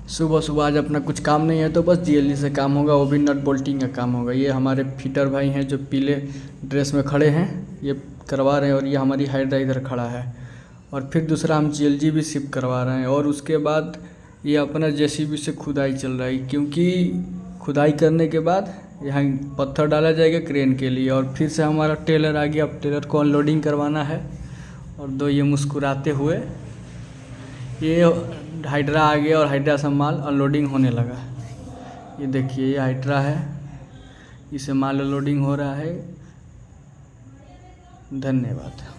सुबह सुबह आज अपना कुछ काम नहीं है तो बस जीएलडी से काम होगा, वो भी नट बोल्टिंग का काम होगा। ये हमारे फिटर भाई हैं जो पीले ड्रेस में खड़े हैं, ये करवा रहे हैं। और ये हमारी हाइड्रा इधर खड़ा है। और फिर दूसरा हम जीएलजी भी शिफ्ट करवा रहे हैं। और उसके बाद ये अपना जेसीबी से खुदाई चल रहा है, क्योंकि खुदाई करने के बाद यहाँ पत्थर डाला जाएगा क्रेन के लिए। और फिर से हमारा टेलर आ गया, अब टेलर को अनलोडिंग करवाना है। और दो ये मुस्कुराते हुए ये हाइड्रा आ गया और हाइड्रा से माल अनलोडिंग होने लगा। ये देखिए, ये हाइड्रा है, इसे माल अनलोडिंग हो रहा है। धन्यवाद।